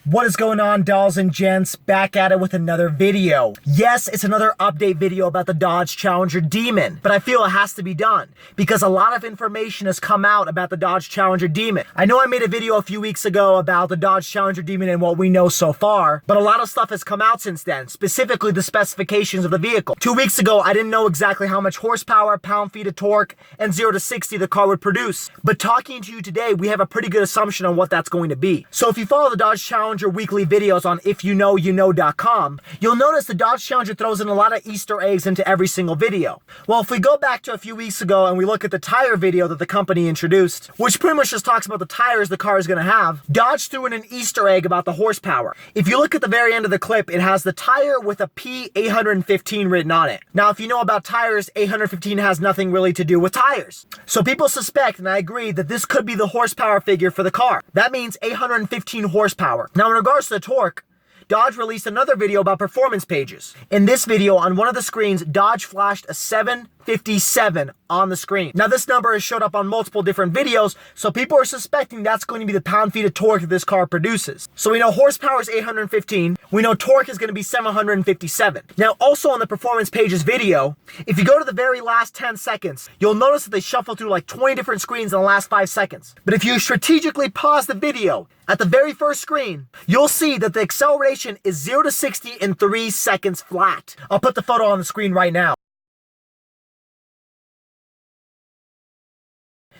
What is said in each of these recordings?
What is going on, dolls and gents? Back at it with another video. Yes, it's another update video about the Dodge Challenger Demon, but I feel it has to be done because a lot of information has come out about the Dodge Challenger Demon. I know I made a video a few weeks ago about the Dodge Challenger Demon and what we know so far, but a lot of stuff has come out since then, specifically the specifications of the vehicle. 2 weeks ago, I didn't know exactly how much horsepower, pound-feet of torque, and 0 to 60 the car would produce, but talking to you today, we have a pretty good assumption on what that's going to be. So if you follow the Dodge Challenger weekly videos on ifyouknowyouKnow.com, you'll notice the Dodge Challenger throws in a lot of Easter eggs into every single video. Well, if we go back to a few weeks ago and we look at the tire video that the company introduced, which pretty much just talks about the tires the car is going to have, Dodge threw in an Easter egg about the horsepower. If you look at the very end of the clip, it has the tire with a P815 written on it. Now, if you know about tires, 815 has nothing really to do with tires. So people suspect, and I agree, that this could be the horsepower figure for the car. That means 815 horsepower. Now, in regards to the torque, Dodge released another video about performance pages. In this video, on one of the screens, Dodge flashed a 757 on the screen. Now, this number has showed up on multiple different videos, so people are suspecting that's going to be the pound-feet of torque that this car produces. So we know horsepower is 815. We know torque is going to be 757. Now, also on the performance pages video, if you go to the very last 10 seconds, you'll notice that they shuffle through like 20 different screens in the last 5 seconds. But if you strategically pause the video, at the very first screen, you'll see that the acceleration is 0 to 60 in 3 seconds flat. I'll put the photo on the screen right now.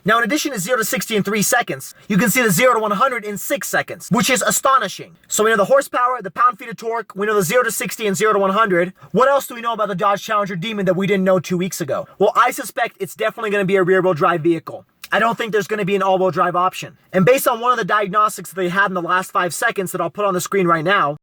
Now, in addition to 0 to 60 in 3 seconds, you can see the 0 to 100 in 6 seconds, which is astonishing. So we know the horsepower, the pound-feet of torque, we know the 0 to 60 and 0 to 100. What else do we know about the Dodge Challenger Demon that we didn't know 2 weeks ago? Well, I suspect it's definitely going to be a rear-wheel drive vehicle. I don't think there's going to be an all-wheel drive option. And based on one of the diagnostics that they had in the last 5 seconds that I'll put on the screen right now,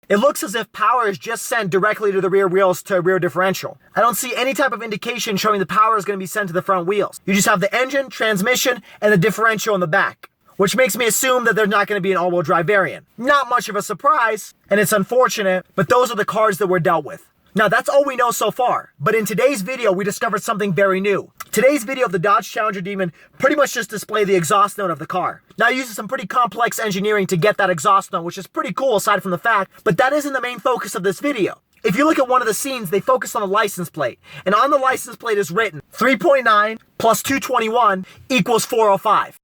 it looks as if power is just sent directly to the rear wheels to a rear differential. I don't see any type of indication showing the power is going to be sent to the front wheels. You just have the engine, transmission, and the differential in the back, which makes me assume that there's not going to be an all-wheel drive variant. Not much of a surprise, and it's unfortunate, but those are the cars that we're dealt with. Now, that's all we know so far, but in today's video, we discovered something very new. Today's video of the Dodge Challenger Demon pretty much just displayed the exhaust note of the car. Now, it uses some pretty complex engineering to get that exhaust note, which is pretty cool aside from the fact, but that isn't the main focus of this video. If you look at one of the scenes, they focus on the license plate, and on the license plate is written 3.9 plus 221 equals 405.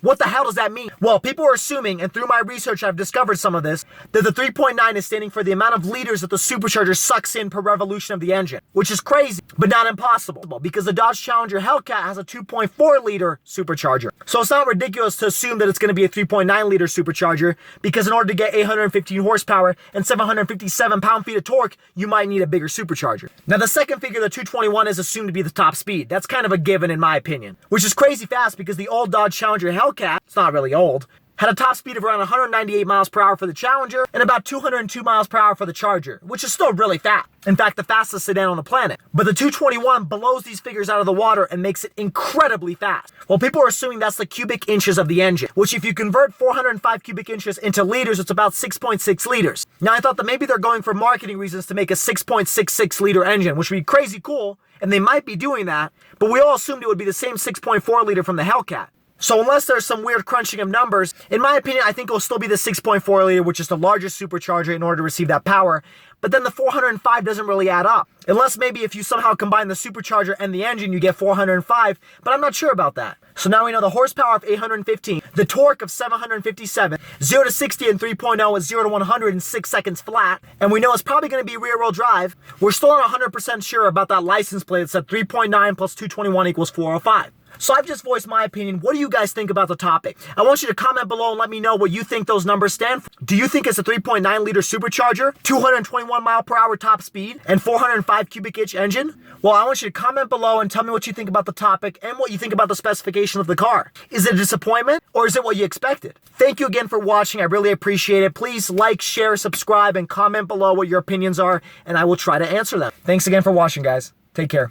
What the hell does that mean? Well, people are assuming, and through my research I've discovered some of this, that the 3.9 is standing for the amount of liters that the supercharger sucks in per revolution of the engine, which is crazy, but not impossible, because the Dodge Challenger Hellcat has a 2.4 liter supercharger. So it's not ridiculous to assume that it's going to be a 3.9 liter supercharger, because in order to get 815 horsepower and 757 pound-feet of torque, you might need a bigger supercharger. Now, the second figure, the 221, is assumed to be the top speed. That's kind of a given in my opinion, which is crazy fast because the old Dodge Challenger Hellcat, it's not really old, had a top speed of around 198 miles per hour for the Challenger and about 202 miles per hour for the Charger, which is still really fast. In fact, the fastest sedan on the planet. But the 221 blows these figures out of the water and makes it incredibly fast. Well, people are assuming that's the cubic inches of the engine, which if you convert 405 cubic inches into liters, it's about 6.6 liters. Now, I thought that maybe they're going for marketing reasons to make a 6.66 liter engine, which would be crazy cool, and they might be doing that, but we all assumed it would be the same 6.4 liter from the Hellcat. So unless there's some weird crunching of numbers, in my opinion, I think it'll still be the 6.4 liter, which is the largest supercharger in order to receive that power. But then the 405 doesn't really add up. Unless maybe if you somehow combine the supercharger and the engine, you get 405, but I'm not sure about that. So now we know the horsepower of 815, the torque of 757, 0 to 60 in 3.0 is 0 to 100 in 6 seconds flat, and we know it's probably going to be rear-wheel drive. We're still not 100% sure about that license plate that said 3.9 plus 221 equals 405. So I've just voiced my opinion. What do you guys think about the topic? I want you to comment below and let me know what you think those numbers stand for. Do you think it's a 3.9 liter supercharger, 221 mile per hour top speed, and 405 cubic inch engine? Well, I want you to comment below and tell me what you think about the topic and what you think about the specification of the car. Is it a disappointment or is it what you expected? Thank you again for watching. I really appreciate it. Please like, share, subscribe, and comment below what your opinions are, and I will try to answer them. Thanks again for watching, guys. Take care.